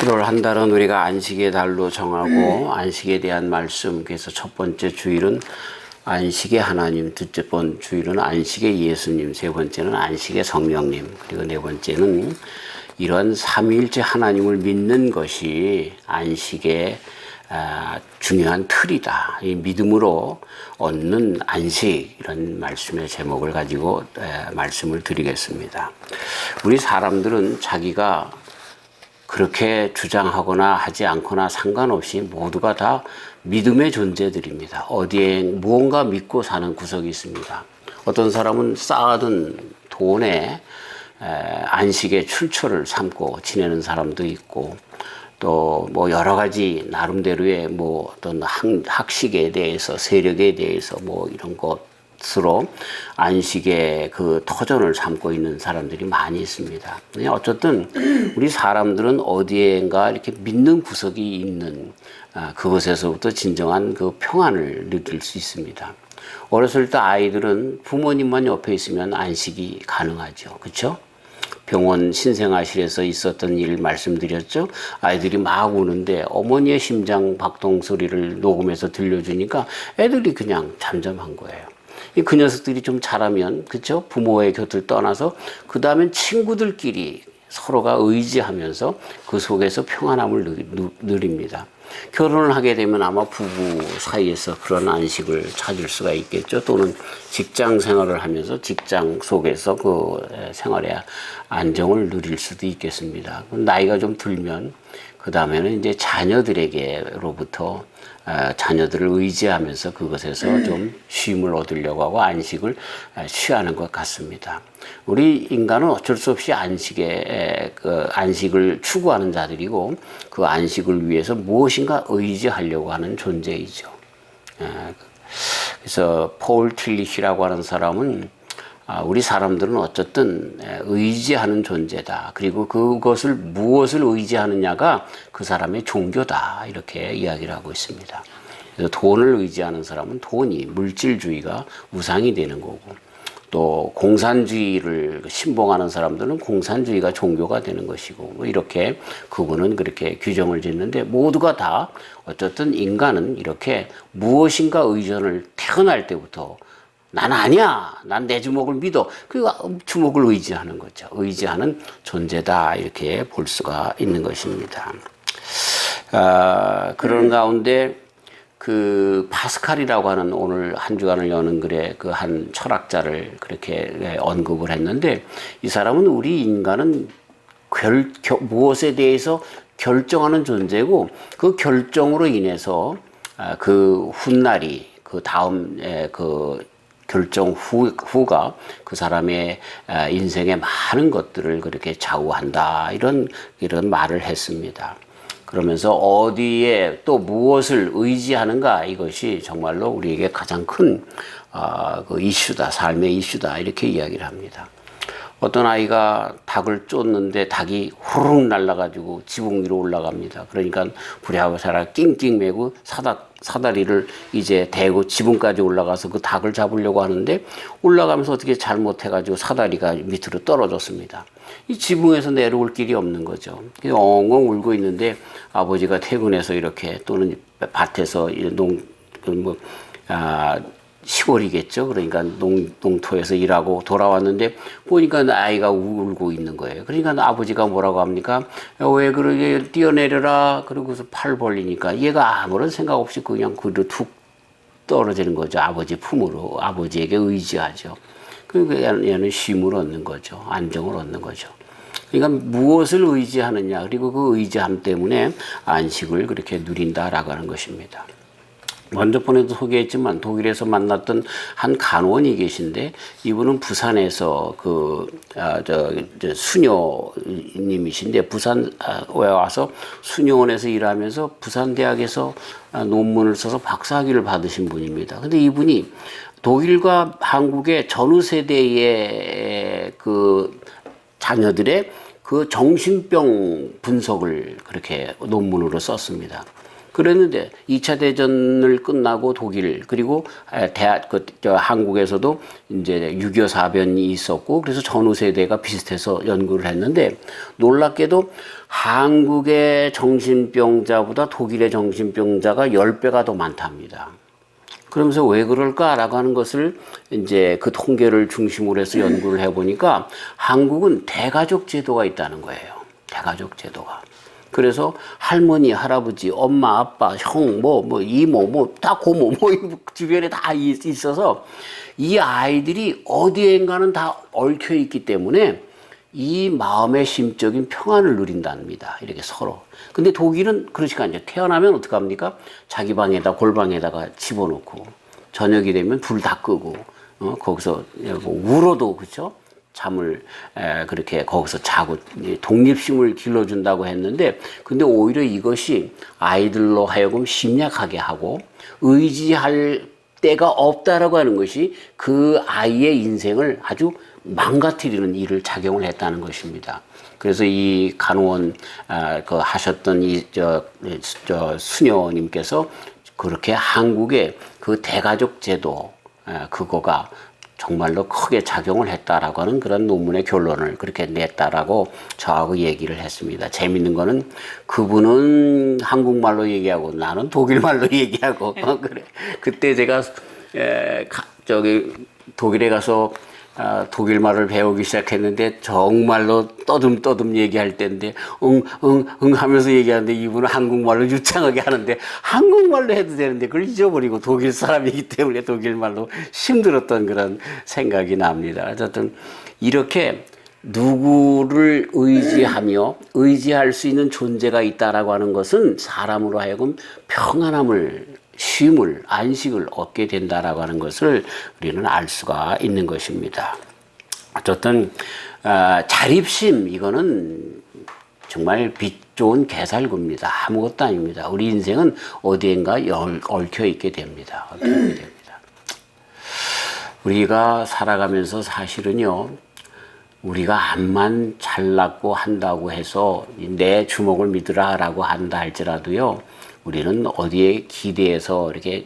7월 한 달은 우리가 안식의 달로 정하고 안식에 대한 말씀, 그래서 첫 번째 주일은 안식의 하나님, 둘째 번 주일은 안식의 예수님, 세 번째는 안식의 성령님, 그리고 네 번째는 이런 삼위일체 하나님을 믿는 것이 안식의 중요한 틀이다. 이 믿음으로 얻는 안식, 이런 말씀의 제목을 가지고 말씀을 드리겠습니다. 우리 사람들은 자기가 그렇게 주장하거나 하지 않거나 상관없이 모두가 다 믿음의 존재들입니다. 어디에 무언가 믿고 사는 구석이 있습니다. 어떤 사람은 쌓아둔 돈에 안식의 출처를 삼고 지내는 사람도 있고, 또 뭐 여러 가지 나름대로의 뭐 어떤 학식에 대해서, 세력에 대해서 뭐 이런 것으로 안식의 그 터전을 삼고 있는 사람들이 많이 있습니다. 어쨌든 우리 사람들은 어디엔가 이렇게 믿는 구석이 있는 그것에서부터 진정한 그 평안을 느낄 수 있습니다. 어렸을 때 아이들은 부모님만 옆에 있으면 안식이 가능하죠. 그렇죠? 병원 신생아실에서 있었던 일 말씀드렸죠. 아이들이 막 우는데 어머니의 심장 박동 소리를 녹음해서 들려주니까 애들이 그냥 잠잠한 거예요. 그 녀석들이 좀 자라면, 그렇죠? 부모의 곁을 떠나서 그 다음엔 친구들끼리 서로가 의지하면서 그 속에서 평안함을 누립니다. 결혼을 하게 되면 아마 부부 사이에서 그런 안식을 찾을 수가 있겠죠. 또는 직장 생활을 하면서 직장 속에서 그 생활의 안정을 누릴 수도 있겠습니다. 나이가 좀 들면 그 다음에는 이제 자녀들에게로부터 자녀들을 의지하면서 그것에서 좀 쉼을 얻으려고 하고 안식을 취하는 것 같습니다. 우리 인간은 어쩔 수 없이 안식을 추구하는 자들이고, 그 안식을 위해서 무엇인가 의지하려고 하는 존재이죠. 그래서 폴 틸리히라고 하는 사람은 우리 사람들은 어쨌든 의지하는 존재다. 그리고 그것을 무엇을 의지하느냐가 그 사람의 종교다. 이렇게 이야기를 하고 있습니다. 그래서 돈을 의지하는 사람은 돈이, 물질주의가 우상이 되는 거고, 또 공산주의를 신봉하는 사람들은 공산주의가 종교가 되는 것이고, 뭐 이렇게 그분은 그렇게 규정을 짓는데, 모두가 다 어쨌든 인간은 이렇게 무엇인가 의존을 태어날 때부터 난 아니야. 난 내 주먹을 믿어. 그 주먹을 의지하는 거죠. 의지하는 존재다. 이렇게 볼 수가 있는 것입니다. 그런 가운데 그 파스칼이라고 하는 오늘 한 주간을 여는 글에 그 한 철학자를 그렇게 언급을 했는데, 이 사람은 우리 인간은 무엇에 대해서 결정하는 존재고, 그 결정으로 인해서 그 훗날이, 그 다음에 그 결정 후가 그 사람의 인생의 많은 것들을 그렇게 좌우한다. 이런 말을 했습니다. 그러면서 어디에 또 무엇을 의지하는가, 이것이 정말로 우리에게 가장 큰 그 이슈다, 삶의 이슈다, 이렇게 이야기를 합니다. 어떤 아이가 닭을 쫓는데 닭이 후루룩 날아가지고 지붕 위로 올라갑니다. 그러니까 부랴부랴 낑낑 매고 사다리를 이제 대고 지붕까지 올라가서 그 닭을 잡으려고 하는데, 올라가면서 어떻게 잘못해가지고 사다리가 밑으로 떨어졌습니다. 이 지붕에서 내려올 길이 없는 거죠. 엉엉 울고 있는데 아버지가 퇴근해서 이렇게, 또는 밭에서 시골이겠죠. 그러니까 농토에서 일하고 돌아왔는데 보니까 아이가 울고 있는 거예요. 그러니까 아버지가 뭐라고 합니까? 왜 그러게, 뛰어내려라. 그러고서 팔 벌리니까 얘가 아무런 생각 없이 그냥 그리로 툭 떨어지는 거죠. 아버지 품으로. 아버지에게 의지하죠. 그러니까 얘는 쉼을 얻는 거죠. 안정을 얻는 거죠. 그러니까 무엇을 의지하느냐, 그리고 그 의지함 때문에 안식을 그렇게 누린다라고 하는 것입니다. 먼저 번에도 소개했지만 독일에서 만났던 한 간호원이 계신데, 이분은 부산에서 수녀님이신데 부산에 와서 수녀원에서 일하면서 부산대학에서 논문을 써서 박사학위를 받으신 분입니다. 근데 이분이 독일과 한국의 전후 세대의 그 자녀들의 그 정신병 분석을 그렇게 논문으로 썼습니다. 그랬는데 2차 대전을 끝나고 독일 그리고 한국에서도 이제 6.25 사변이 있었고 그래서 전후 세대가 비슷해서 연구를 했는데 놀랍게도 한국의 정신병자보다 독일의 정신병자가 10배가 더 많답니다. 그러면서 왜 그럴까라고 하는 것을 이제 그 통계를 중심으로 해서 연구를 해보니까 한국은 대가족 제도가 있다는 거예요. 대가족 제도가. 그래서 할머니, 할아버지, 엄마, 아빠, 형, 이모, 다 고모, 주변에 다 있어서 이 아이들이 어디엔가는 다 얽혀 있기 때문에 이 마음의 심적인 평안을 누린답니다. 이렇게 서로. 근데 독일은 그렇지가 않죠. 태어나면 어떡합니까? 자기 방에다 골방에다가 집어넣고 저녁이 되면 불 다 끄고 거기서 울어도 그렇죠? 잠을 그렇게 거기서 자고 독립심을 길러준다고 했는데 근데 오히려 이것이 아이들로 하여금 심약하게 하고 의지할 때가 없다라고 하는 것이 그 아이의 인생을 아주 망가뜨리는 일을 작용을 했다는 것입니다. 그래서 이 간호원 하셨던 수녀님께서 그렇게 한국의 그 대가족 제도 그거가 정말로 크게 작용을 했다라고 하는 그런 논문의 결론을 그렇게 냈다라고 저하고 얘기를 했습니다. 재밌는 거는 그분은 한국말로 얘기하고 나는 독일말로 얘기하고 그래. 그때 제가 독일에 가서 독일말을 배우기 시작했는데 정말로 떠듬떠듬 얘기할 때인데 응 하면서 얘기하는데 이분은 한국말로 유창하게 하는데 한국말로 해도 되는데 그걸 잊어버리고 독일 사람이기 때문에 독일말로 힘들었던 그런 생각이 납니다. 어쨌든 이렇게 누구를 의지하며 의지할 수 있는 존재가 있다라고 하는 것은 사람으로 하여금 평안함을 쉼을, 안식을 얻게 된다라고 하는 것을 우리는 알 수가 있는 것입니다. 어쨌든 자립심 이거는 정말 빛 좋은 개살구입니다. 아무것도 아닙니다. 우리 인생은 어디엔가 얽혀 있게 됩니다. 얽혀 있게 됩니다. 우리가 살아가면서 사실은요, 우리가 암만 잘났고 한다고 해서 내 주먹을 믿으라라고 한다 할지라도요, 우리는 어디에 기대해서 이렇게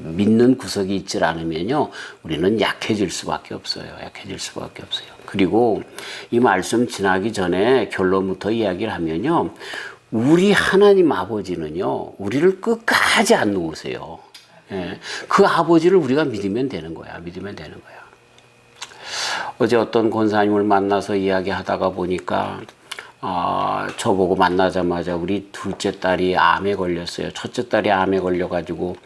믿는 구석이 있질 않으면요, 우리는 약해질 수밖에 없어요. 약해질 수밖에 없어요. 그리고 이 말씀 지나기 전에 결론부터 이야기를 하면요, 우리 하나님 아버지는요, 우리를 끝까지 안 놓으세요. 예, 그 아버지를 우리가 믿으면 되는 거야. 믿으면 되는 거야. 어제 어떤 권사님을 만나서 이야기하다가 보니까 저보고 만나자마자 우리 둘째 딸이 암에 걸렸어요. 첫째 딸이 암에 걸려가지고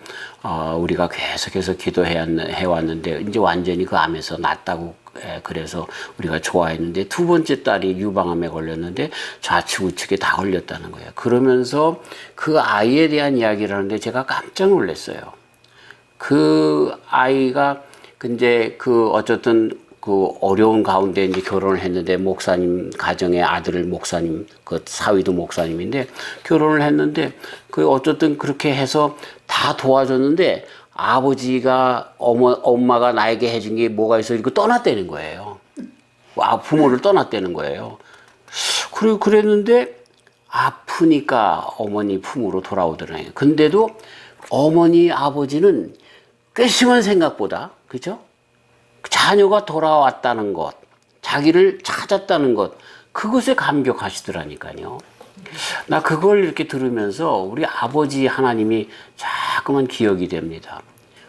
우리가 계속해서 기도해 왔는데 이제 완전히 그 암에서 낫다고 그래서 우리가 좋아했는데 두 번째 딸이 유방암에 걸렸는데 좌측 우측에 다 걸렸다는 거예요. 그러면서 그 아이에 대한 이야기를 하는데 제가 깜짝 놀랐어요. 그 아이가 근데 어쨌든 그 어려운 가운데 이제 결혼을 했는데 목사님 가정의 아들을 목사님 그 사위도 목사님인데 결혼을 했는데 그 어쨌든 그렇게 해서 다 도와줬는데 아버지가 엄마가 나에게 해준 게 뭐가 있어 이렇게 떠났다는 거예요. 부모를 떠났다는 거예요. 그리고 그랬는데 아프니까 어머니 품으로 돌아오더라고요. 근데도 어머니 아버지는 괘씸한 생각보다 그죠? 자녀가 돌아왔다는 것, 자기를 찾았다는 것, 그것에 감격하시더라니까요. 나 그걸 이렇게 들으면서 우리 아버지 하나님이 자꾸만 기억이 됩니다.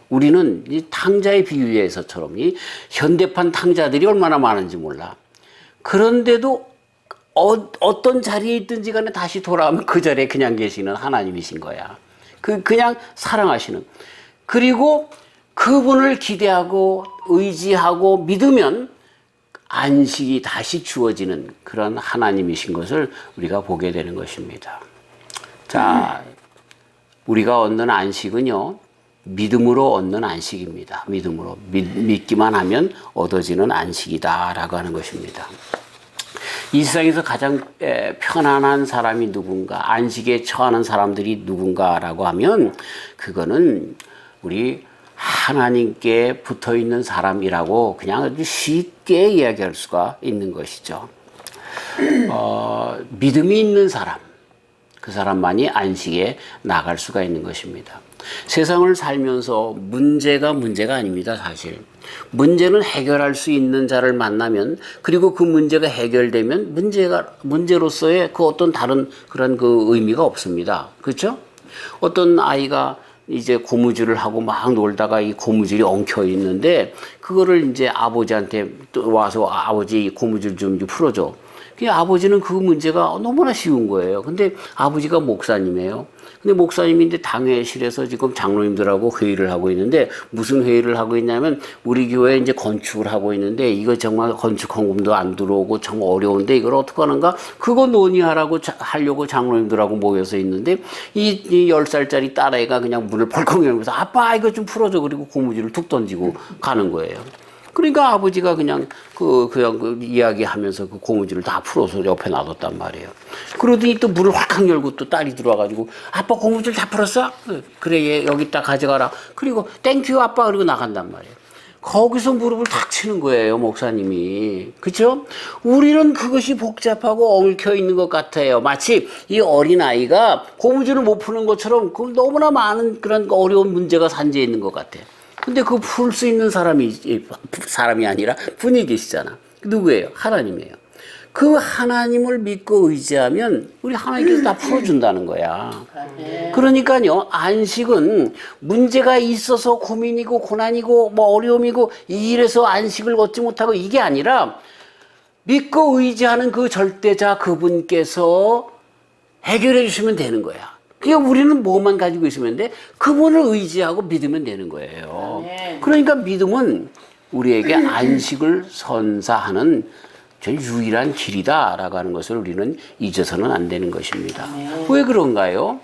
우리는 이 탕자의 비유에서처럼 이 현대판 탕자들이 얼마나 많은지 몰라. 그런데도 어떤 자리에 있든지 간에 다시 돌아오면 그 자리에 그냥 계시는 하나님이신 거야. 그냥 사랑하시는. 그리고 그분을 기대하고 의지하고 믿으면 안식이 다시 주어지는 그런 하나님이신 것을 우리가 보게 되는 것입니다. 자, 우리가 얻는 안식은요, 믿음으로 얻는 안식입니다. 믿음으로. 믿기만 하면 얻어지는 안식이다라고 하는 것입니다. 이 세상에서 가장 편안한 사람이 누군가, 안식에 처하는 사람들이 누군가라고 하면 그거는 우리 하나님께 붙어 있는 사람이라고 그냥 아주 쉽게 이야기할 수가 있는 것이죠. 믿음이 있는 사람, 그 사람만이 안식에 나갈 수가 있는 것입니다. 세상을 살면서 문제가 아닙니다, 사실. 문제는 해결할 수 있는 자를 만나면, 그리고 그 문제가 해결되면 문제로서의 그 어떤 다른 그런 그 의미가 없습니다. 그렇죠? 어떤 아이가 이제 고무줄을 하고 막 놀다가 이 고무줄이 엉켜 있는데, 그거를 이제 아버지한테 또 와서 아버지 고무줄 좀 풀어줘. 아버지는 그 문제가 너무나 쉬운 거예요. 근데 아버지가 목사님이에요. 근데 목사님인데 당회실에서 지금 장로님들하고 회의를 하고 있는데, 무슨 회의를 하고 있냐면, 우리 교회에 이제 건축을 하고 있는데, 이거 정말 건축 헌금도 안 들어오고 참 어려운데 이걸 어떻게 하는가? 그거 논의하라고 하려고 장로님들하고 모여서 있는데, 이 10살짜리 딸아이가 그냥 문을 벌컥 열면서 아빠 이거 좀 풀어줘. 그리고 고무줄을 툭 던지고 가는 거예요. 그러니까 아버지가 그냥 이야기하면서 그 고무줄을 다 풀어서 옆에 놔뒀단 말이에요. 그러더니 또 문을 확 열고 또 딸이 들어와가지고, 아빠 고무줄 다 풀었어? 그래, 얘 여기 딱 가져가라. 그리고 땡큐 아빠. 그리고 나간단 말이에요. 거기서 무릎을 탁 치는 거예요, 목사님이. 그쵸? 우리는 그것이 복잡하고 얽혀 있는 것 같아요. 마치 이 어린아이가 고무줄을 못 푸는 것처럼 그 너무나 많은 그런 어려운 문제가 산재해 있는 것 같아요. 근데 그거 풀 수 있는 사람이 아니라 분이 계시잖아. 누구예요? 하나님이에요. 그 하나님을 믿고 의지하면 우리 하나님께서 다 풀어준다는 거야. 그러니까요, 안식은 문제가 있어서 고민이고 고난이고 뭐 어려움이고 이 일에서 안식을 얻지 못하고 이게 아니라, 믿고 의지하는 그 절대자 그분께서 해결해 주시면 되는 거야. 그러니까 우리는 뭐만 가지고 있으면 돼? 그분을 의지하고 믿으면 되는 거예요. 그러니까 믿음은 우리에게 안식을 선사하는 제일 유일한 길이다라고 하는 것을 우리는 잊어서는 안 되는 것입니다. 왜 그런가요?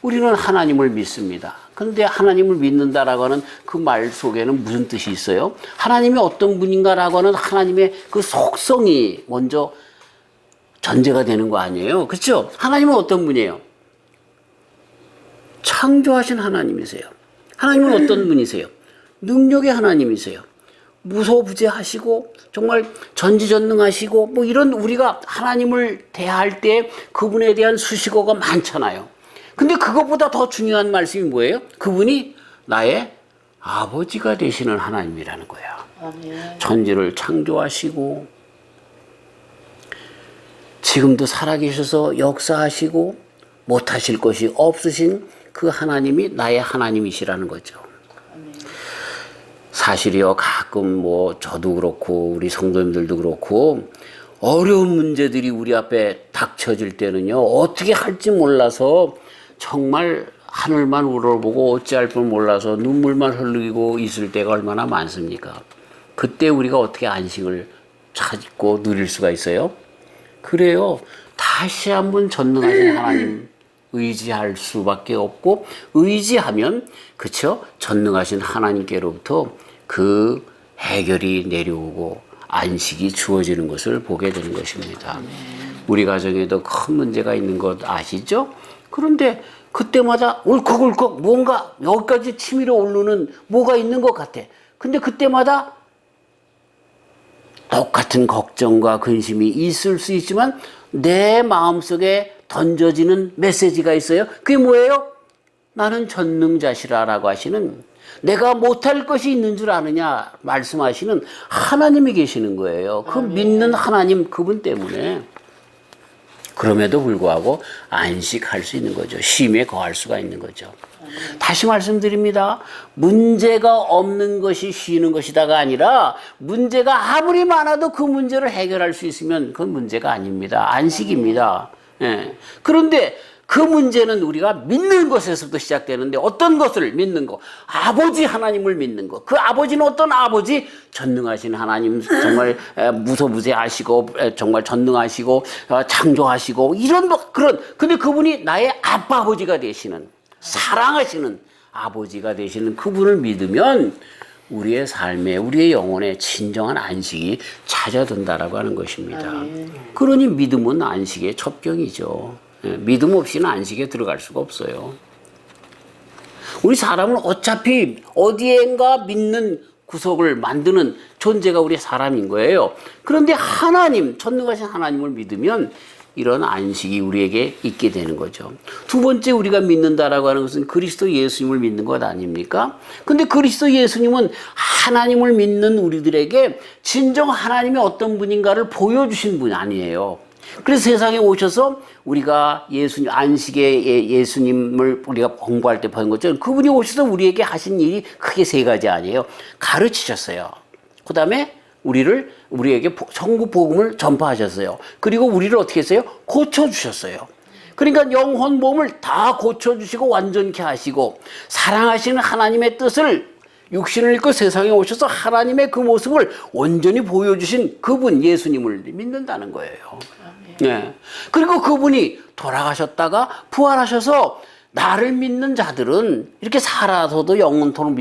우리는 하나님을 믿습니다. 그런데 하나님을 믿는다라고 하는 그 말 속에는 무슨 뜻이 있어요? 하나님이 어떤 분인가라고 하는 하나님의 그 속성이 먼저 전제가 되는 거 아니에요? 그렇죠? 하나님은 어떤 분이에요? 창조하신 하나님이세요. 하나님은 어떤 분이세요? 능력의 하나님이세요. 무소부재하시고 정말 전지전능하시고 뭐 이런, 우리가 하나님을 대할 때 그분에 대한 수식어가 많잖아요. 근데 그것보다 더 중요한 말씀이 뭐예요? 그분이 나의 아버지가 되시는 하나님이라는 거야. 천지를 창조하시고 지금도 살아계셔서 역사하시고 못하실 것이 없으신 그 하나님이 나의 하나님이시라는 거죠. 사실이요, 가끔 뭐 저도 그렇고 우리 성도님들도 그렇고 어려운 문제들이 우리 앞에 닥쳐질 때는요, 어떻게 할지 몰라서 정말 하늘만 우러보고 어찌할 줄 몰라서 눈물만 흘리고 있을 때가 얼마나 많습니까? 그때 우리가 어떻게 안식을 찾고 누릴 수가 있어요? 그래요, 다시 한번 전능하신 하나님 의지할 수밖에 없고, 의지하면, 그쵸? 전능하신 하나님께로부터 그 해결이 내려오고 안식이 주어지는 것을 보게 되는 것입니다. 우리 가정에도 큰 문제가 있는 것 아시죠? 그런데 그때마다 울컥울컥 뭔가 여기까지 치밀어 오르는 뭐가 있는 것 같아. 근데 그때마다 똑같은 걱정과 근심이 있을 수 있지만 내 마음속에 던져지는 메시지가 있어요. 그게 뭐예요? 나는 전능자시라라고 하시는, 내가 못할 것이 있는 줄 아느냐 말씀하시는 하나님이 계시는 거예요. 그 믿는 하나님 그분 때문에. 그럼에도 불구하고 안식할 수 있는 거죠. 쉼에 거할 수가 있는 거죠. 다시 말씀드립니다. 문제가 없는 것이 쉬는 것이다가 아니라, 문제가 아무리 많아도 그 문제를 해결할 수 있으면 그건 문제가 아닙니다. 안식입니다. 예. 그런데 그 문제는 우리가 믿는 것에서부터 시작되는데, 어떤 것을 믿는 거? 아버지 하나님을 믿는 거. 그 아버지는 어떤 아버지? 전능하신 하나님, 정말 무소부재하시고 정말 전능하시고 창조하시고 이런 그런, 근데 그분이 나의 아빠 아버지가 되시는, 사랑하시는 아버지가 되시는 그분을 믿으면 우리의 삶에, 우리의 영혼에 진정한 안식이 찾아든다라고 하는 것입니다. 그러니 믿음은 안식의 첩경이죠. 믿음 없이는 안식에 들어갈 수가 없어요. 우리 사람은 어차피 어디엔가 믿는 구석을 만드는 존재가 우리 사람인 거예요. 그런데 하나님, 전능하신 하나님을 믿으면 이런 안식이 우리에게 있게 되는 거죠. 두 번째 우리가 믿는다라고 하는 것은 그리스도 예수님을 믿는 것 아닙니까? 근데 그리스도 예수님은 하나님을 믿는 우리들에게 진정 하나님이 어떤 분인가를 보여주신 분 아니에요. 그래서 세상에 오셔서 우리가 예수님, 안식의 예수님을 우리가 공부할 때 본 것처럼 그분이 오셔서 우리에게 하신 일이 크게 세 가지 아니에요. 가르치셨어요. 그 다음에 우리에게 천국 복음을 전파하셨어요. 그리고 우리를 어떻게 했어요? 고쳐주셨어요. 그러니까 영혼 몸을 다 고쳐주시고 완전케 하시고 사랑하시는 하나님의 뜻을 육신을 입고 세상에 오셔서 하나님의 그 모습을 온전히 보여주신 그분 예수님을 믿는다는 거예요. 네. 그리고 그분이 돌아가셨다가 부활하셔서 나를 믿는 자들은 이렇게 살아서도 영원토록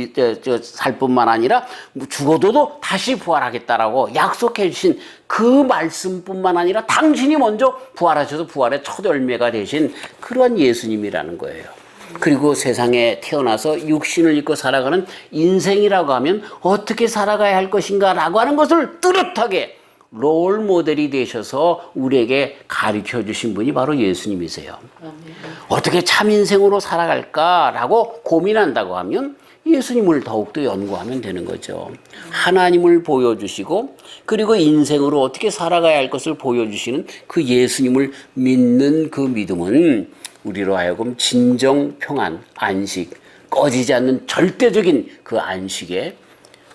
살 뿐만 아니라 죽어도 다시 부활하겠다라고 약속해 주신 그 말씀뿐만 아니라 당신이 먼저 부활하셔서 부활의 첫 열매가 되신 그러한 예수님이라는 거예요. 그리고 세상에 태어나서 육신을 입고 살아가는 인생이라고 하면 어떻게 살아가야 할 것인가 라고 하는 것을 뚜렷하게 롤 모델이 되셔서 우리에게 가르쳐 주신 분이 바로 예수님이세요. 어떻게 참 인생으로 살아갈까라고 고민한다고 하면 예수님을 더욱더 연구하면 되는 거죠. 하나님을 보여주시고 그리고 인생으로 어떻게 살아가야 할 것을 보여주시는 그 예수님을 믿는 그 믿음은 우리로 하여금 진정 평안, 안식, 꺼지지 않는 절대적인 그 안식에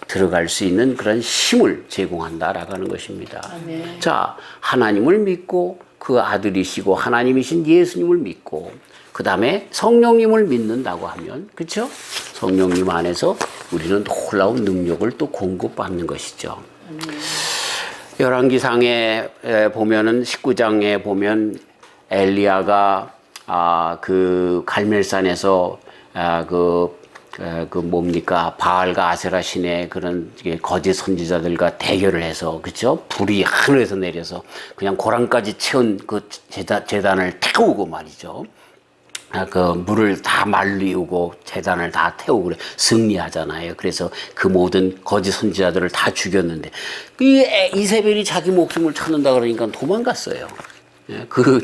들어갈 수 있는 그런 힘을 제공한다라고 하는 것입니다. 아멘. 자, 하나님을 믿고 그 아들이시고 하나님이신 예수님을 믿고 그 다음에 성령님을 믿는다고 하면 그렇죠? 성령님 안에서 우리는 놀라운 능력을 또 공급받는 것이죠. 열왕기상에 보면은 19장에 보면 엘리야가 그 갈멜산에서 뭡니까 바알과 아세라 신의 그런 거짓 선지자들과 대결을 해서 그렇죠? 불이 하늘에서 내려서 그냥 고랑까지 채운 그 제단을 태우고 말이죠. 그 물을 다 말리우고 제단을 다 태우고 그래 승리하잖아요. 그래서 그 모든 거짓 선지자들을 다 죽였는데 이세벨이 자기 목숨을 찾는다 그러니까 도망갔어요.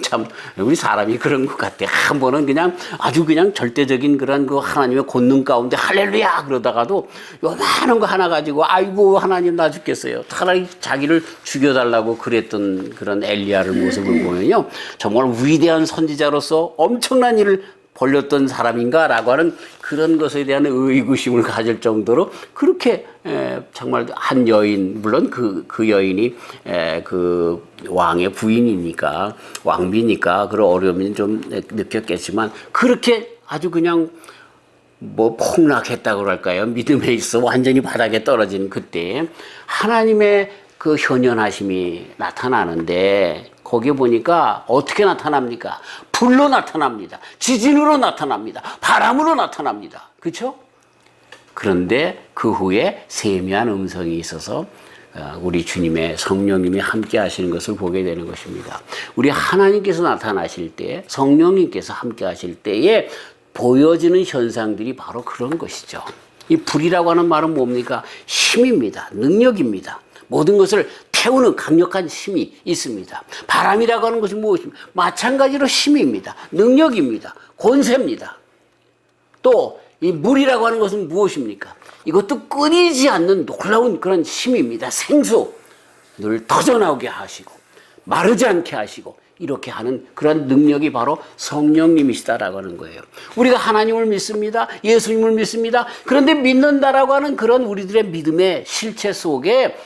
참 우리 사람이 그런 것 같아. 한 번은 그냥 아주 그냥 절대적인 그런 그 하나님의 권능 가운데 할렐루야 그러다가도 요만한 거 하나 가지고 아이고 하나님 나 죽겠어요. 차라리 자기를 죽여달라고 그랬던 그런 엘리야를 모습을 보면요 정말 위대한 선지자로서 엄청난 일을 벌렸던 사람인가라고 하는 그런 것에 대한 의구심을 가질 정도로 그렇게 정말 한 여인 물론 그 여인이 그 왕의 부인이니까 왕비니까 그런 어려움이 좀 느꼈겠지만 그렇게 아주 그냥 뭐 폭락했다고 그럴까요? 믿음에 있어 완전히 바닥에 떨어진 그때 하나님의 그 현현하심이 나타나는데 거기에 보니까 어떻게 나타납니까? 불로 나타납니다. 지진으로 나타납니다. 바람으로 나타납니다. 그렇죠? 그런데 그 후에 세미한 음성이 있어서 우리 주님의 성령님이 함께 하시는 것을 보게 되는 것입니다. 우리 하나님께서 나타나실 때 성령님께서 함께 하실 때에 보여지는 현상들이 바로 그런 것이죠. 이 불이라고 하는 말은 뭡니까? 힘입니다. 능력입니다. 모든 것을 태우는 강력한 힘이 있습니다. 바람이라고 하는 것이 무엇입니까? 마찬가지로 힘입니다. 능력입니다. 권세입니다. 또 이 물이라고 하는 것은 무엇입니까? 이것도 끊이지 않는 놀라운 그런 힘입니다. 생수 늘 터져나오게 하시고 마르지 않게 하시고 이렇게 하는 그런 능력이 바로 성령님이시다라고 하는 거예요. 우리가 하나님을 믿습니다. 예수님을 믿습니다. 그런데 믿는다라고 하는 그런 우리들의 믿음의 실체 속에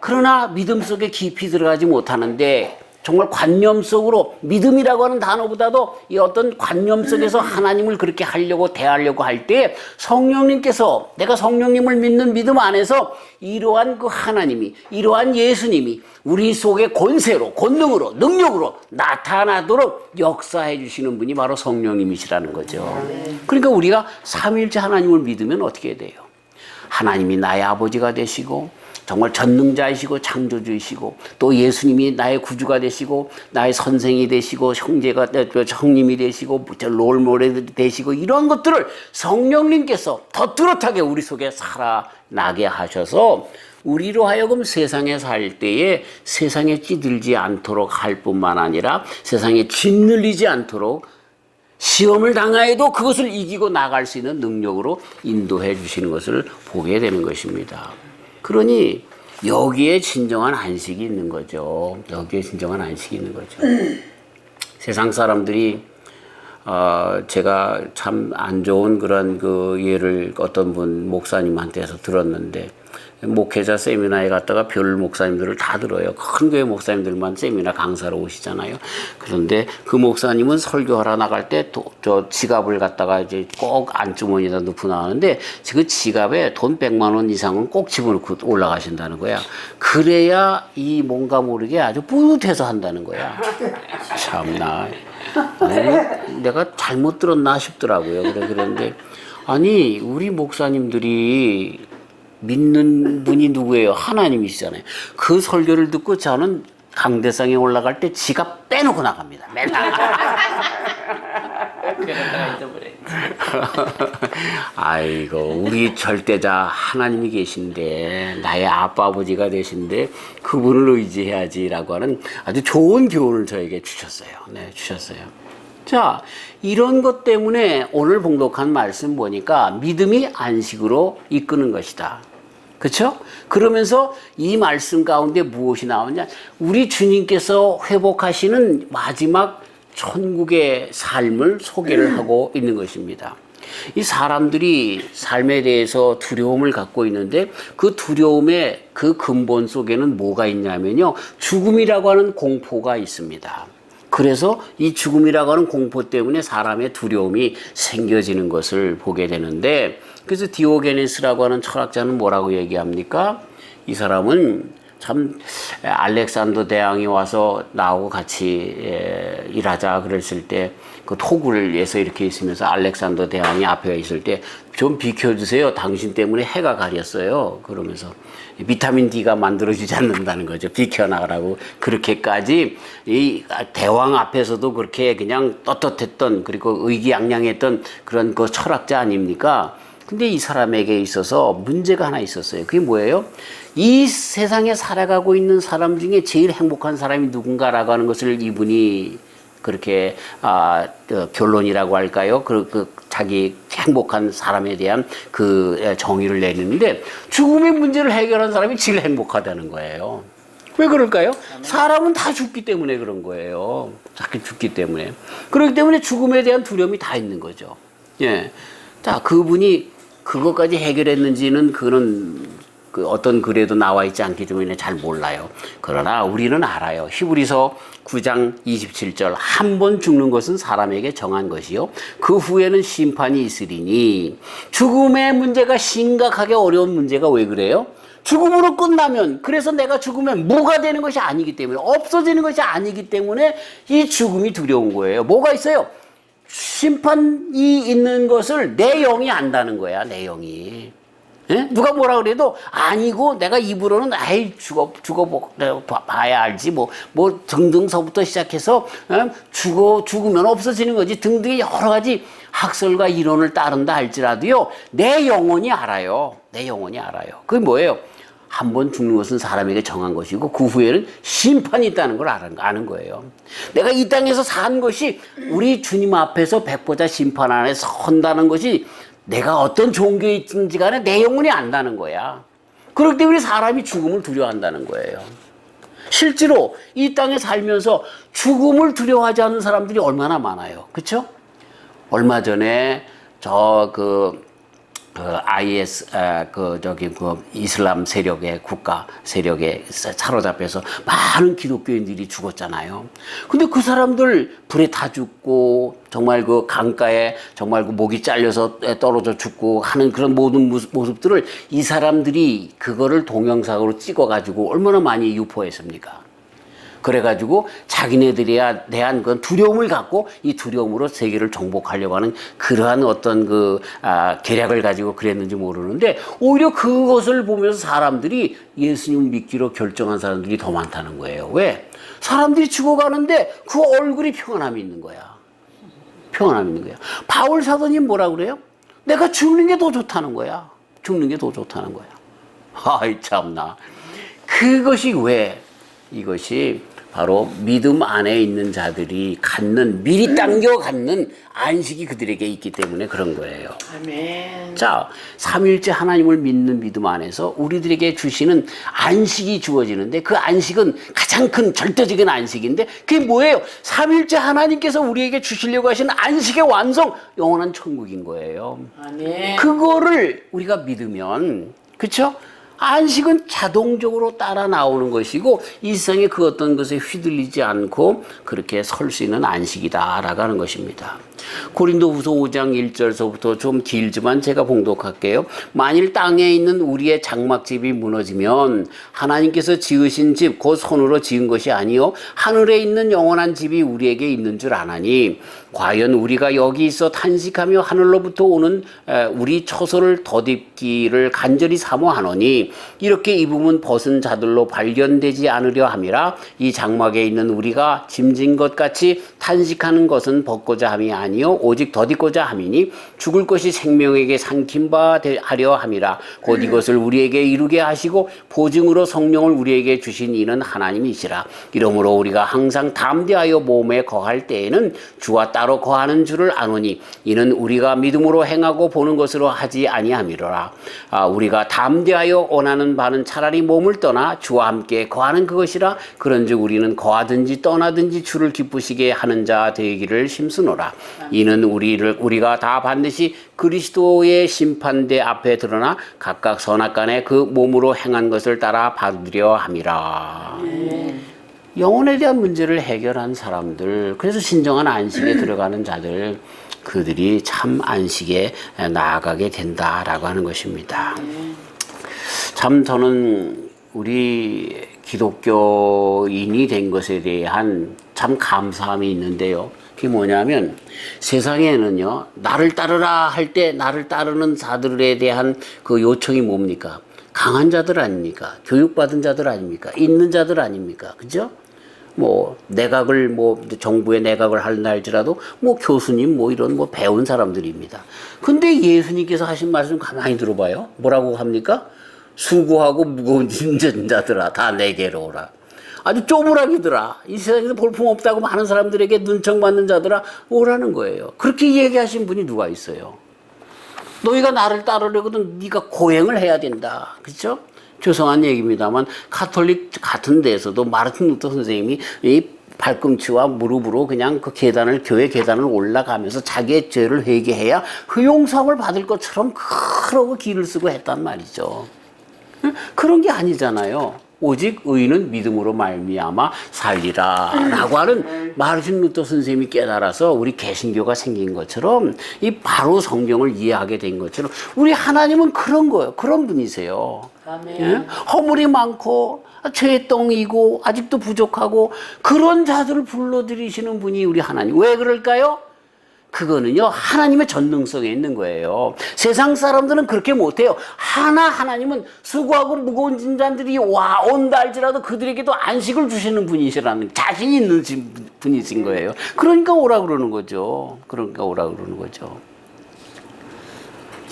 그러나 믿음 속에 깊이 들어가지 못하는데 정말 관념 속으로 믿음이라고 하는 단어보다도 이 어떤 관념 속에서 하나님을 그렇게 하려고 대하려고 할 때 성령님께서 내가 성령님을 믿는 믿음 안에서 이러한 그 하나님이 이러한 예수님이 우리 속에 권세로 권능으로 능력으로 나타나도록 역사해 주시는 분이 바로 성령님이시라는 거죠. 그러니까 우리가 삼위일체 하나님을 믿으면 어떻게 돼요? 하나님이 나의 아버지가 되시고 정말 전능자이시고 창조주이시고 또 예수님이 나의 구주가 되시고 나의 선생이 되시고 형님이 되시고 롤모델이 되시고 이런 것들을 성령님께서 더 뚜렷하게 우리 속에 살아나게 하셔서 우리로 하여금 세상에 살 때에 세상에 찌들지 않도록 할 뿐만 아니라 세상에 짓눌리지 않도록 시험을 당하여도 그것을 이기고 나갈 수 있는 능력으로 인도해 주시는 것을 보게 되는 것입니다. 그러니 여기에 진정한 안식이 있는 거죠. 여기에 진정한 안식이 있는 거죠. 세상 사람들이 제가 참 안 좋은 그런 그 예를 어떤 분 목사님한테서 들었는데, 목회자 세미나에 갔다가 별 목사님들을 다 들어요. 큰 교회 목사님들만 세미나 강사로 오시잖아요. 그런데 그 목사님은 설교하러 나갈 때 저 지갑을 갖다가 이제 꼭 안주머니에다 넣고 나가는데 그 지갑에 돈 100만 원 이상은 꼭 집어넣고 올라가신다는 거야. 그래야 이 뭔가 모르게 아주 뿌듯해서 한다는 거야. 참나. 아니, 내가 잘못 들었나 싶더라고요. 그런데 아니 우리 목사님들이 믿는 분이 누구예요? 하나님이시잖아요. 그 설교를 듣고 저는 강대상에 올라갈 때 지갑 빼놓고 나갑니다. 맨날. 아이고 우리 절대자 하나님이 계신데 나의 아빠 아버지가 되신데 그분을 의지해야지라고 하는 아주 좋은 교훈을 저에게 주셨어요. 네, 주셨어요. 자, 이런 것 때문에 오늘 봉독한 말씀 보니까 믿음이 안식으로 이끄는 것이다. 그렇죠? 그러면서 이 말씀 가운데 무엇이 나오냐? 우리 주님께서 회복하시는 마지막 천국의 삶을 소개를 하고 있는 것입니다. 이 사람들이 삶에 대해서 두려움을 갖고 있는데 그 두려움의 그 근본 속에는 뭐가 있냐면요. 죽음이라고 하는 공포가 있습니다. 그래서 이 죽음이라고 하는 공포 때문에 사람의 두려움이 생겨지는 것을 보게 되는데, 그래서 디오게네스라고 하는 철학자는 뭐라고 얘기합니까? 이 사람은 참 알렉산더 대왕이 와서 나하고 같이 일하자 그랬을 때 그 토굴에서 이렇게 있으면서 알렉산더 대왕이 앞에 있을 때 좀 비켜주세요. 당신 때문에 해가 가렸어요. 그러면서 비타민 D가 만들어지지 않는다는 거죠. 비켜나가라고. 그렇게까지 이 대왕 앞에서도 그렇게 그냥 떳떳했던, 그리고 의기양양했던 그런 그 철학자 아닙니까? 근데 이 사람에게 있어서 문제가 하나 있었어요. 그게 뭐예요? 이 세상에 살아가고 있는 사람 중에 제일 행복한 사람이 누군가라고 하는 것을 이분이 그렇게 결론이라고 할까요? 그 자기 행복한 사람에 대한 그 정의를 내리는데, 죽음의 문제를 해결한 사람이 제일 행복하다는 거예요. 왜 그럴까요? 사람은 다 죽기 때문에 그런 거예요. 자꾸 죽기 때문에. 그렇기 때문에 죽음에 대한 두려움이 다 있는 거죠. 예. 자, 그분이 그것까지 해결했는지는 그는 그 어떤 글에도 나와 있지 않기 때문에 잘 몰라요. 그러나 우리는 알아요. 히브리서 9장 27절, 한 번 죽는 것은 사람에게 정한 것이요 그 후에는 심판이 있으리니. 죽음의 문제가 심각하게 어려운 문제가 왜 그래요? 죽음으로 끝나면, 그래서 내가 죽으면 무가 되는 것이 아니기 때문에, 없어지는 것이 아니기 때문에 이 죽음이 두려운 거예요. 뭐가 있어요? 심판이 있는 것을 내 영이 안다는 거야. 내 영이. 예? 누가 뭐라 그래도 아니고, 내가 입으로는 아이 봐야 알지 뭐 등등서부터 시작해서 죽으면 없어지는 거지 등등의 여러 가지 학설과 이론을 따른다 할지라도요, 내 영혼이 알아요. 내 영혼이 알아요. 그게 뭐예요? 한 번 죽는 것은 사람에게 정한 것이고 그 후에는 심판이 있다는 걸 아는 거예요. 내가 이 땅에서 산 것이 우리 주님 앞에서 백보자 심판 안에 선다는 것이 내가 어떤 종교에 있든지 간에 내 영혼이 안다는 거야. 그렇기 때문에 사람이 죽음을 두려워한다는 거예요. 실제로 이 땅에 살면서 죽음을 두려워하지 않는 사람들이 얼마나 많아요. 그렇죠? 얼마 전에 IS 이슬람 세력의 국가 세력에 사로잡혀서 많은 기독교인들이 죽었잖아요. 근데 그 사람들 불에 타 죽고 정말 그 강가에 정말 그 목이 잘려서 떨어져 죽고 하는 그런 모든 모습들을 이 사람들이 그거를 동영상으로 찍어가지고 얼마나 많이 유포했습니까? 그래가지고 자기네들에 대한 그런 두려움을 갖고 이 두려움으로 세계를 정복하려고 하는 그러한 어떤 계략을 가지고 그랬는지 모르는데, 오히려 그것을 보면서 사람들이 예수님 믿기로 결정한 사람들이 더 많다는 거예요. 왜? 사람들이 죽어가는데 그 얼굴이 평안함이 있는 거야. 평안함이 있는 거야. 바울 사도님 뭐라 그래요? 내가 죽는 게 더 좋다는 거야. 죽는 게 더 좋다는 거야. 아이 참나. 그것이 왜? 이것이 바로 믿음 안에 있는 자들이 갖는, 미리 당겨 갖는 안식이 그들에게 있기 때문에 그런 거예요. 아멘. 자, 삼위일체 하나님을 믿는 믿음 안에서 우리들에게 주시는 안식이 주어지는데, 그 안식은 가장 큰 절대적인 안식인데, 그게 뭐예요? 삼위일체 하나님께서 우리에게 주시려고 하시는 안식의 완성, 영원한 천국인 거예요. 아멘. 그거를 우리가 믿으면, 그쵸? 안식은 자동적으로 따라 나오는 것이고, 이 세상에 그 어떤 것에 휘둘리지 않고 그렇게 설 수 있는 안식이다라고 하는 것입니다. 고린도후서 5장 1절서부터 좀 길지만 제가 봉독할게요. 만일 땅에 있는 우리의 장막집이 무너지면 하나님께서 지으신 집, 곧 손으로 지은 것이 아니요 하늘에 있는 영원한 집이 우리에게 있는 줄 아나니, 과연 우리가 여기 있어 탄식하며 하늘로부터 오는 우리 처소를 덧입기를 간절히 사모하노니, 이렇게 입으면 벗은 자들로 발견되지 않으려 함이라. 이 장막에 있는 우리가 짐진 것 같이 탄식하는 것은 벗고자 함이 아니요 오직 덧입고자 함이니, 죽을 것이 생명에게 삼킨 바 하려 함이라. 곧 이것을 우리에게 이루게 하시고 보증으로 성령을 우리에게 주신 이는 하나님이시라. 이러므로 우리가 항상 담대하여 몸에 거할 때에는 주와 따로 거하는 줄을 아노니, 이는 우리가 믿음으로 행하고 보는 것으로 하지 아니함이로라. 우리가 담대하여 원하는 바는 차라리 몸을 떠나 주와 함께 거하는 그것이라. 그런즉 우리는 거하든지 떠나든지 주를 기쁘시게 하는 자 되기를 힘쓰노라. 이는 우리가 다 반드시 그리스도의 심판대 앞에 드러나 각각 선악간에 그 몸으로 행한 것을 따라 받으려 함이라. 영혼에 대한 문제를 해결한 사람들, 그래서 진정한 안식에 들어가는 자들, 그들이 참 안식에 나아가게 된다라고 하는 것입니다. 참 저는 우리 기독교인이 된 것에 대한 참 감사함이 있는데요. 그게 뭐냐면, 세상에는요, 나를 따르라 할 때 나를 따르는 자들에 대한 그 요청이 뭡니까? 강한 자들 아닙니까? 교육받은 자들 아닙니까? 있는 자들 아닙니까? 그죠? 내각을, 정부의 내각을 한다 할지라도, 교수님, 이런, 배운 사람들입니다. 근데 예수님께서 하신 말씀 가만히 들어봐요. 뭐라고 합니까? 수고하고 무거운 짐진 자들아, 다 내게로 오라. 아주 쪼무라기들아, 이 세상에서 볼품없다고 많은 사람들에게 눈총받는 자들아, 오라는 거예요. 그렇게 얘기하신 분이 누가 있어요? 너희가 나를 따르려거든 네가 고행을 해야 된다. 그렇죠? 죄송한 얘기입니다만, 가톨릭 같은 데서도 마르틴 루터 선생님이 이 발꿈치와 무릎으로 그냥 그 교회 계단을 올라가면서 자기의 죄를 회개해야 용서함을 받을 것처럼 그러고 길을 쓰고 했단 말이죠. 그런 게 아니잖아요. 오직 의인은 믿음으로 말미암아 살리라 라고 하는 마르틴 루터 선생님이 깨달아서 우리 개신교가 생긴 것처럼, 이 바로 성경을 이해하게 된 것처럼, 우리 하나님은 그런 거예요. 그런 분이세요. 예? 허물이 많고 죄의 덩이고 아직도 부족하고 그런 자들을 불러들이시는 분이 우리 하나님. 왜 그럴까요? 그거는요, 하나님의 전능성에 있는 거예요. 세상 사람들은 그렇게 못해요. 하나님은 수고하고 무거운 짐자들이 온다 할지라도 그들에게도 안식을 주시는 분이시라는 자신 있는 분이신 거예요. 그러니까 오라 그러는 거죠.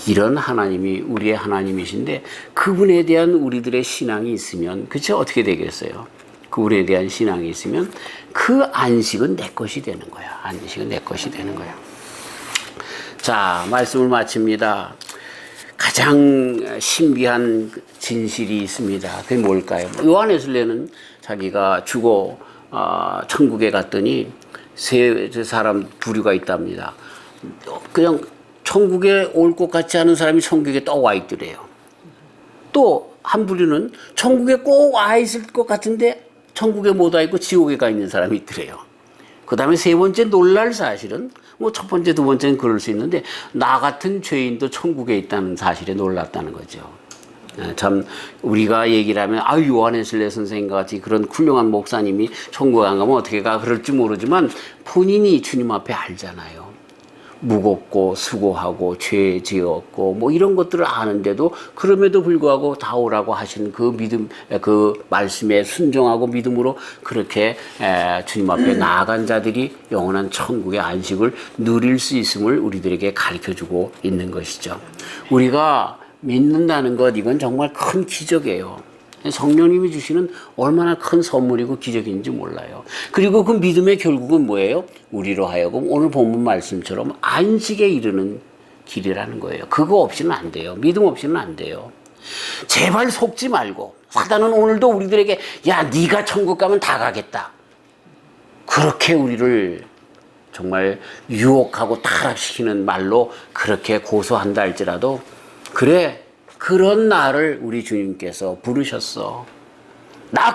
이런 하나님이 우리의 하나님이신데, 그분에 대한 우리들의 신앙이 있으면, 그쵸? 어떻게 되겠어요? 그분에 대한 신앙이 있으면 그 안식은 내 것이 되는 거야. 안식은 내 것이 되는 거야. 자, 말씀을 마칩니다. 가장 신비한 진실이 있습니다. 그게 뭘까요? 요한에슬레는 자기가 죽어 천국에 갔더니 세 사람 부류가 있답니다. 그냥 천국에 올 것 같지 않은 사람이 천국에 또 와 있더래요. 또 한 부류는 천국에 꼭 와 있을 것 같은데 천국에 못 와 있고 지옥에 가 있는 사람이 있더래요. 그 다음에 세 번째 놀랄 사실은, 첫 번째, 두 번째는 그럴 수 있는데, 나 같은 죄인도 천국에 있다는 사실에 놀랐다는 거죠. 참, 우리가 얘기를 하면, 요한에슬레 선생님과 같이 그런 훌륭한 목사님이 천국에 안 가면 어떻게 가? 그럴지 모르지만, 본인이 주님 앞에 알잖아요. 무겁고 수고하고 죄 지었고 이런 것들을 아는데도, 그럼에도 불구하고 다 오라고 하신 그 믿음, 그 말씀에 순종하고 믿음으로 그렇게 주님 앞에 나아간 자들이 영원한 천국의 안식을 누릴 수 있음을 우리들에게 가르쳐주고 있는 것이죠. 우리가 믿는다는 것, 이건 정말 큰 기적이에요. 성령님이 주시는 얼마나 큰 선물이고 기적인지 몰라요. 그리고 그 믿음의 결국은 뭐예요? 우리로 하여금 오늘 본문 말씀처럼 안식에 이르는 길이라는 거예요. 그거 없이는 안 돼요. 믿음 없이는 안 돼요. 제발 속지 말고. 사단은 오늘도 우리들에게 야, 네가 천국 가면 다 가겠다. 그렇게 우리를 정말 유혹하고 타락시키는 말로 그렇게 고소한다 할지라도, 그래, 그런 나를 우리 주님께서 부르셨어. 나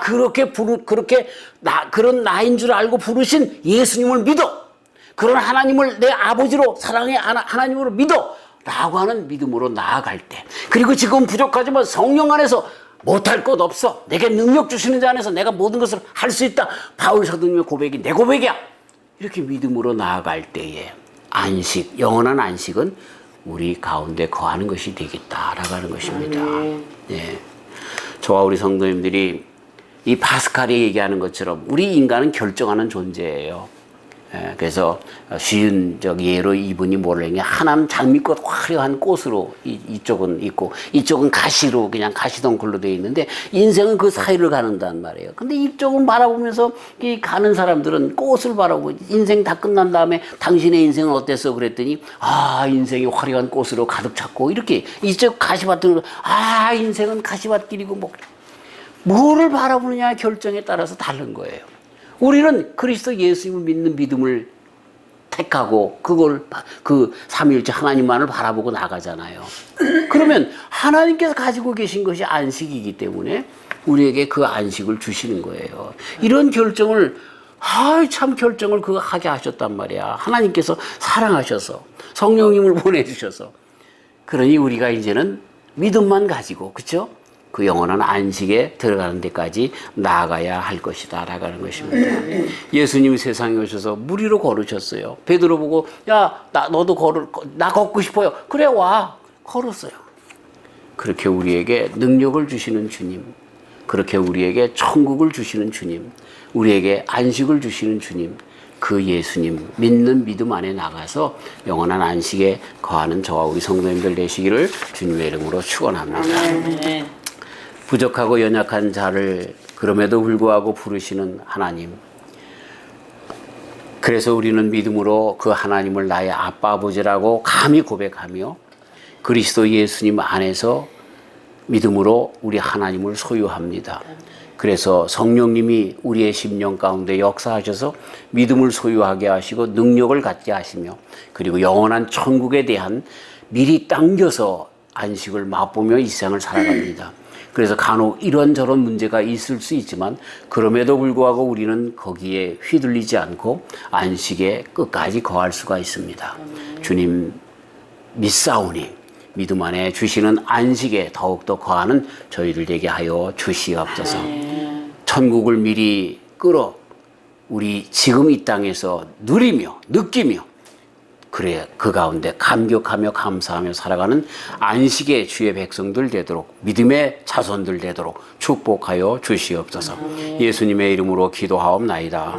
그런 나인 줄 알고 부르신 예수님을 믿어. 그런 하나님을 내 아버지로, 사랑의 하나님으로 믿어. 라고 하는 믿음으로 나아갈 때, 그리고 지금 부족하지만 성령 안에서 못할 것 없어. 내게 능력 주시는 자 안에서 내가 모든 것을 할 수 있다. 바울 사도님의 고백이 내 고백이야. 이렇게 믿음으로 나아갈 때에 안식, 영원한 안식은 우리 가운데 거하는 것이 되겠다라고 하는 것입니다. 예. 저와 우리 성도님들이 이 파스칼이 얘기하는 것처럼 우리 인간은 결정하는 존재예요. 예, 그래서 쉬운 예로 이분이 뭐라냐, 하나는 장미꽃 화려한 꽃으로 이쪽은 있고 이쪽은 가시로 그냥 가시덩굴로 되어 있는데 인생은 그 사이를 가는단 말이에요. 근데 이쪽은 바라보면서 이 가는 사람들은 꽃을 바라보고 인생 다 끝난 다음에 당신의 인생은 어땠어 그랬더니 아, 인생이 화려한 꽃으로 가득 찼고, 이렇게 이쪽 가시밭으로 아, 인생은 가시밭길이고 뭐를 바라보느냐의 결정에 따라서 다른 거예요. 우리는 그리스도 예수님을 믿는 믿음을 택하고 그걸 그 삼위일체 하나님만을 바라보고 나가잖아요. 그러면 하나님께서 가지고 계신 것이 안식이기 때문에 우리에게 그 안식을 주시는 거예요. 이런 결정을 참 결정을 그거 하게 하셨단 말이야. 하나님께서 사랑하셔서 성령님을 보내주셔서. 그러니 우리가 이제는 믿음만 가지고, 그렇죠? 그 영원한 안식에 들어가는 데까지 나아가야 할 것이다 라고 하는 것입니다. 예수님이 세상에 오셔서 무리로 걸으셨어요. 베드로 보고 야, 너도 나 걷고 싶어요. 그래, 와. 걸었어요. 그렇게 우리에게 능력을 주시는 주님, 그렇게 우리에게 천국을 주시는 주님, 우리에게 안식을 주시는 주님, 그 예수님 믿는 믿음 안에 나가서 영원한 안식에 거하는 저와 우리 성도님들 되시기를 주님의 이름으로 축원합니다. 부족하고 연약한 자를 그럼에도 불구하고 부르시는 하나님. 그래서 우리는 믿음으로 그 하나님을 나의 아빠 아버지라고 감히 고백하며 그리스도 예수님 안에서 믿음으로 우리 하나님을 소유합니다. 그래서 성령님이 우리의 심령 가운데 역사하셔서 믿음을 소유하게 하시고 능력을 갖게 하시며, 그리고 영원한 천국에 대한 미리 당겨서 안식을 맛보며 이 세상을 살아갑니다. 그래서 간혹 이런저런 문제가 있을 수 있지만 그럼에도 불구하고 우리는 거기에 휘둘리지 않고 안식에 끝까지 거할 수가 있습니다. 주님 믿사오니 믿음 안에 주시는 안식에 더욱더 거하는 저희들 되게 하여 주시옵소서. 천국을 미리 끌어 우리 지금 이 땅에서 누리며 느끼며, 그래 그 가운데 감격하며 감사하며 살아가는 안식의 주의 백성들 되도록, 믿음의 자손들 되도록 축복하여 주시옵소서. 예수님의 이름으로 기도하옵나이다.